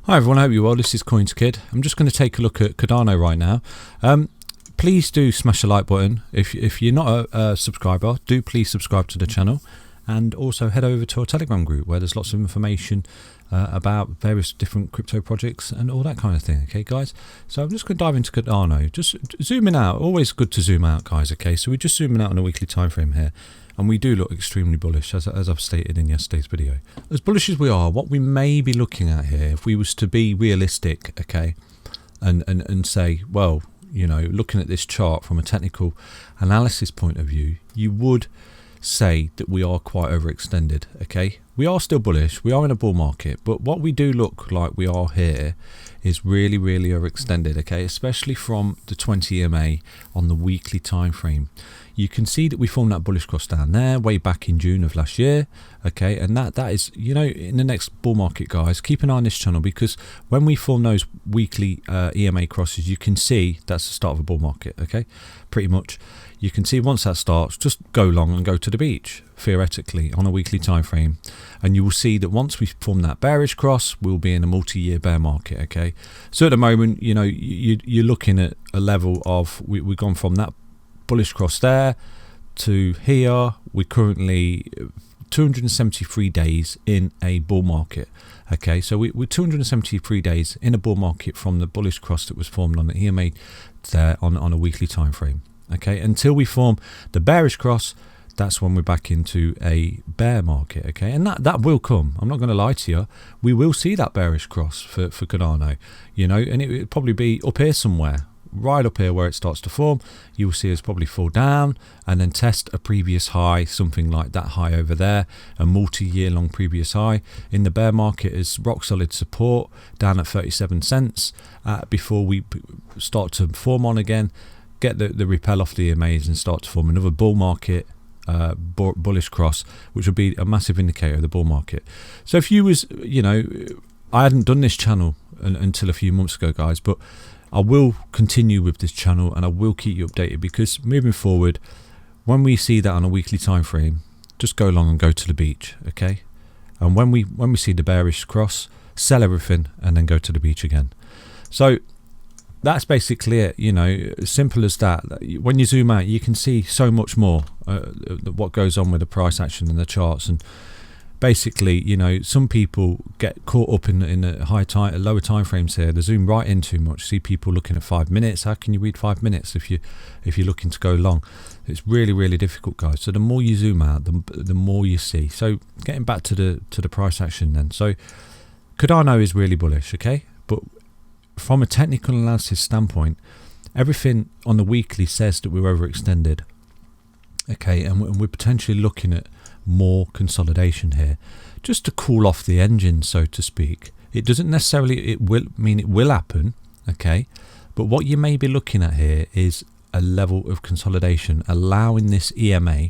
Hi everyone, I hope you're well. This is CoinsKid. I'm just going to take a look at Cardano right now. Please do smash the like button. If you're not a subscriber, do please subscribe to the channel, and also head over to our Telegram group where there's lots of information about various different crypto projects and all that kind of thing. Okay guys, so I'm just going to dive into Cardano. Just zooming out, always good to zoom out guys. Okay, so we're just zooming out on a weekly time frame here, and we do look extremely bullish, as I've stated in yesterday's video. As bullish as we are, what we may be looking at here, if we was to be realistic, okay, and say, well, you know, looking at this chart from a technical analysis point of view, you would say that we are quite overextended. Okay, we are still bullish, we are in a bull market, but what we do look like we are here is really overextended. Okay, especially from the 20 EMA on the weekly time frame. You can see that we formed that bullish cross down there way back in June of last year. Okay, and that is, you know, in the next bull market guys, keep an eye on this channel, because when we form those weekly EMA crosses, you can see that's the start of a bull market. Okay, pretty much you can see once that starts, just go long and go to the beach theoretically on a weekly time frame, and you will see that once we form that bearish cross, we'll be in a multi-year bear market. Okay, so at the moment, you know, you're looking at a level of we've gone from that bullish cross there to here. We're currently 273 days in a bull market. Okay, so we're 273 days in a bull market from the bullish cross that was formed on the EMA there on a weekly time frame. Okay, until we form the bearish cross, that's when we're back into a bear market. Okay, and that will come. I'm not going to lie to you, we will see that bearish cross for Cardano, you know, and it will probably be up here somewhere, right up here where it starts to form. You will see us probably fall down and then test a previous high, something like that high over there, a multi-year long previous high. In the bear market is rock solid support down at 37 cents before we start to form on again, get the repel off the EMAs and start to form another bull market bullish cross, which would be a massive indicator of the bull market. So if you was, you know, I hadn't done this channel until a few months ago guys, but I will continue with this channel and I will keep you updated, because moving forward, when we see that on a weekly time frame, just go long and go to the beach. Okay, and when we see the bearish cross, sell everything and then go to the beach again. So that's basically it, you know, simple as that. When you zoom out, you can see so much more what goes on with the price action and the charts. And basically, you know, some people get caught up in the lower time frames here. They zoom right in too much. See people looking at 5 minutes. How can you read 5 minutes if you're looking to go long? It's really difficult guys. So the more you zoom out, the more you see. So getting back to the price action then. So Cardano is really bullish, okay, but from a technical analysis standpoint, everything on the weekly says that we're overextended. Okay, and we're potentially looking at more consolidation here, just to cool off the engine, so to speak. It doesn't necessarily, it will happen, okay, but what you may be looking at here is a level of consolidation, allowing this EMA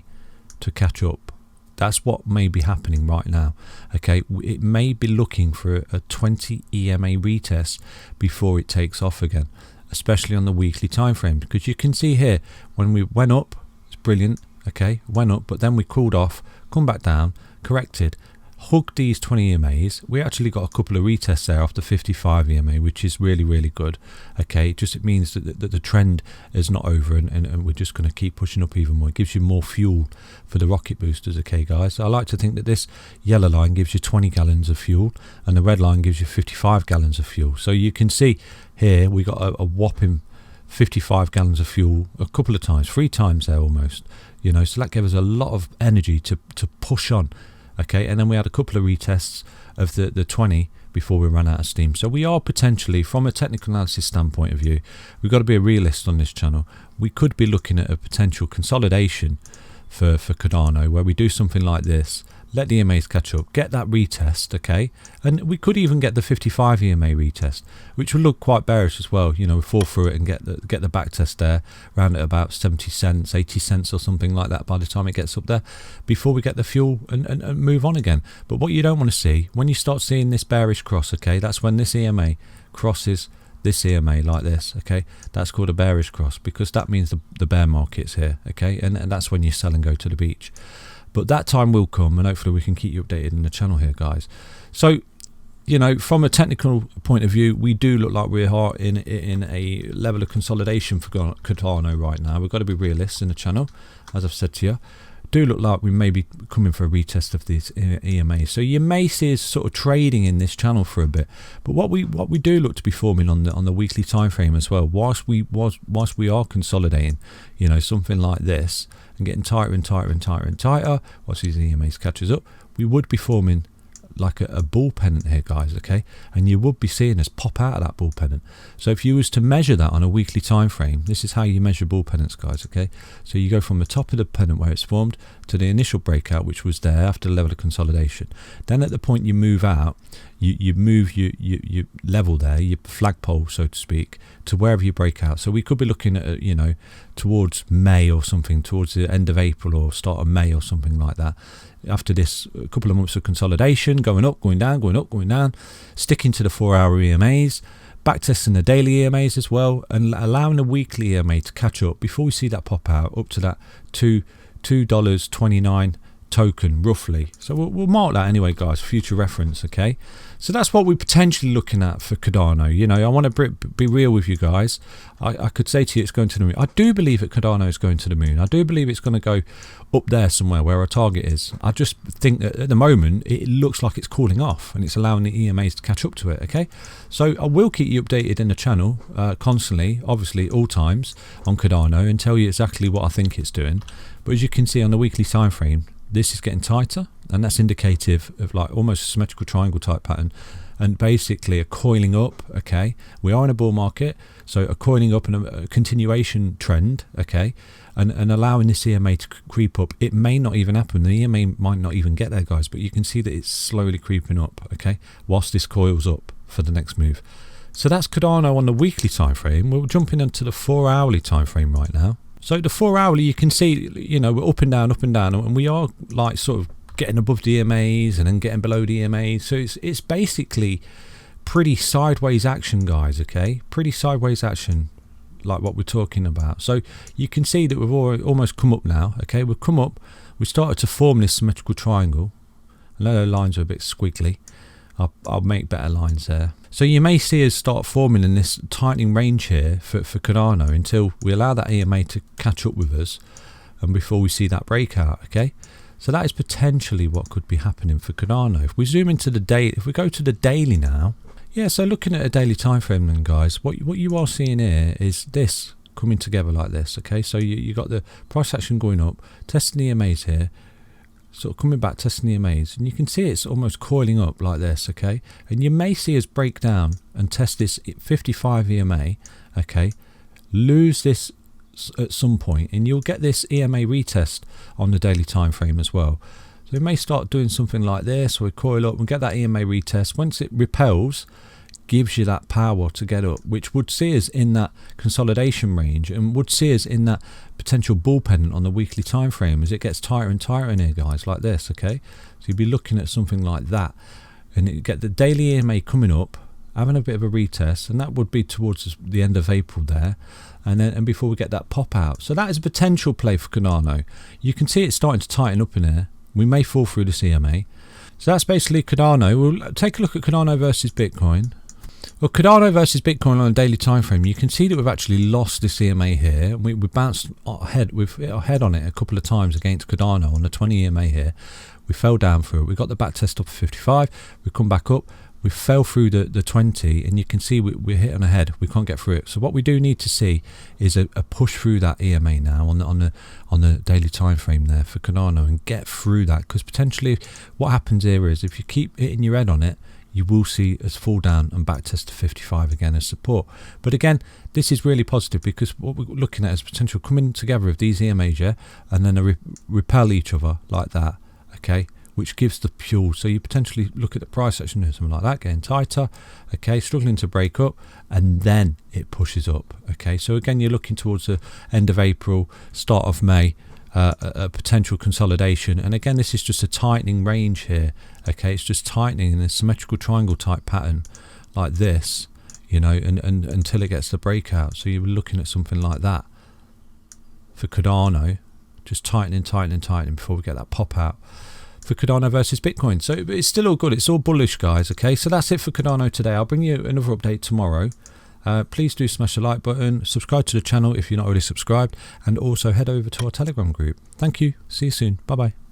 to catch up. That's what may be happening right now. Okay, it may be looking for a 20 EMA retest before it takes off again, especially on the weekly time frame, because you can see here when we went up, it's brilliant. Okay, went up, but then we cooled off, come back down, corrected, hugged these 20 EMAs. We actually got a couple of retests there after 55 EMA, which is really good. Okay, it means that the trend is not over, and we're just going to keep pushing up even more. It gives you more fuel for the rocket boosters. Okay guys, I like to think that this yellow line gives you 20 gallons of fuel and the red line gives you 55 gallons of fuel. So you can see here we got a whopping 55 gallons of fuel a couple of times, 3 times there almost, you know, so that gave us a lot of energy to push on. Okay, and then we had a couple of retests of the 20 before we ran out of steam. So we are potentially, from a technical analysis standpoint of view, we've got to be a realist on this channel. We could be looking at a potential consolidation for Cardano, where we do something like this, let the EMAs catch up, get that retest, okay, and we could even get the 55 EMA retest, which would look quite bearish as well. You know, fall through it and get the back test there around at about 70 cents, 80 cents or something like that by the time it gets up there, before we get the fuel and move on again. But what you don't want to see, when you start seeing this bearish cross, okay, that's when this EMA crosses this EMA like this. Okay, that's called a bearish cross, because that means the bear market's here. Okay, and that's when you sell and go to the beach. But that time will come, and hopefully we can keep you updated in the channel here, guys. So you know, from a technical point of view, we do look like we are in a level of consolidation for Cardano right now. We've got to be realists in the channel, as I've said to you. Do look like we may be coming for a retest of these EMAs, so you may see us sort of trading in this channel for a bit. But what we do look to be forming on the weekly time frame as well, whilst we are consolidating, you know, something like this and getting tighter and tighter and tighter and tighter, once these EMAs catches up, we would be forming like a bull pennant here, guys, okay? And you would be seeing us pop out of that bull pennant. So if you was to measure that on a weekly time frame, this is how you measure bull pennants, guys, okay? So you go from the top of the pennant where it's formed to the initial breakout, which was there after the level of consolidation. Then at the point you move out, you move your level there, your flagpole, so to speak, to wherever you break out. So we could be looking at, you know, towards May or something, towards the end of April or start of May or something like that. After this couple of months of consolidation, going up, going down, going up, going down, sticking to the 4-hour EMAs, backtesting the daily EMAs as well, and allowing the weekly EMA to catch up before we see that pop out up to that $2.29 token roughly. So we'll mark that anyway, guys, for future reference, okay? So that's what we're potentially looking at for Cardano. You know, I want to be real with you guys. I could say to you it's going to the moon. I do believe that Cardano is going to the moon. I do believe it's going to go up there somewhere where our target is. I just think that at the moment it looks like it's cooling off and it's allowing the EMAs to catch up to it, okay? So I will keep you updated in the channel constantly, obviously all times, on Cardano, and tell you exactly what I think it's doing. But as you can see on the weekly time frame, this is getting tighter, and that's indicative of like almost a symmetrical triangle type pattern, and basically a coiling up, okay? We are in a bull market, so a coiling up and a continuation trend, okay? And allowing this EMA to creep up. It may not even happen. The EMA might not even get there, guys, but you can see that it's slowly creeping up, okay? Whilst this coils up for the next move. So that's Cardano on the weekly time frame. We're jumping into the 4-hourly time frame right now. So the 4-hourly, you can see, you know, we're up and down, and we are like sort of getting above the EMAs and then getting below the EMAs. So it's basically pretty sideways action, guys, okay? Pretty sideways action, like what we're talking about. So you can see that we've almost come up now, okay? We've come up, we started to form this symmetrical triangle. I know the lines are a bit squiggly. I'll make better lines there. So you may see us start forming in this tightening range here for Cardano until we allow that EMA to catch up with us and before we see that breakout, okay? So that is potentially what could be happening for Cardano. If we zoom into the day, if we go to the daily now, yeah, so looking at a daily time frame then, guys, what you are seeing here is this coming together like this, okay? So you got the price action going up, testing the EMAs here, sort of coming back, testing the EMAs, and you can see it's almost coiling up like this, okay? And you may see us break down and test this 55 EMA, okay? Lose this at some point, and you'll get this EMA retest on the daily time frame as well. So it may start doing something like this, or we coil up and get that EMA retest. Once it repels, gives you that power to get up, which would see us in that consolidation range and would see us in that potential bull pennant on the weekly time frame as it gets tighter and tighter in here, guys, like this, okay? So you'd be looking at something like that, and you get the daily EMA coming up, having a bit of a retest, and that would be towards the end of April there, and before we get that pop out. So that is a potential play for Cardano. You can see it's starting to tighten up in here. We may fall through this EMA. So that's basically Cardano. We'll take a look at Cardano versus Bitcoin. Well, Cardano versus Bitcoin on a daily time frame, you can see that we've actually lost this EMA here. We bounced ahead, we've hit our head on it a couple of times against Cardano on the 20 EMA here. We fell down through it. We got the back test up at 55. We come back up. We fell through the 20, and you can see we're hit on a head. We can't get through it. So what we do need to see is a push through that EMA now on the daily time frame there for Cardano and get through that, because potentially what happens here is if you keep hitting your head on it, you will see us fall down and back test to 55 again as support. But again, this is really positive because what we're looking at is potential coming together of these EMAs, yeah, and then repel each other like that, okay, which gives the fuel. So you potentially look at the price action or something like that, getting tighter, okay, struggling to break up, and then it pushes up, okay. So again, you're looking towards the end of April, start of May, a potential consolidation. And again, this is just a tightening range here, okay. It's just tightening in a symmetrical triangle type pattern like this, you know, and until it gets the breakout. So you're looking at something like that for Cardano, just tightening before we get that pop out. for Cardano versus Bitcoin. So it's still all good. It's all bullish, guys. Okay, so that's it for Cardano today. I'll bring you another update tomorrow. Please do smash the like button, subscribe to the channel if you're not already subscribed, and also head over to our Telegram group. Thank you. See you soon. Bye bye.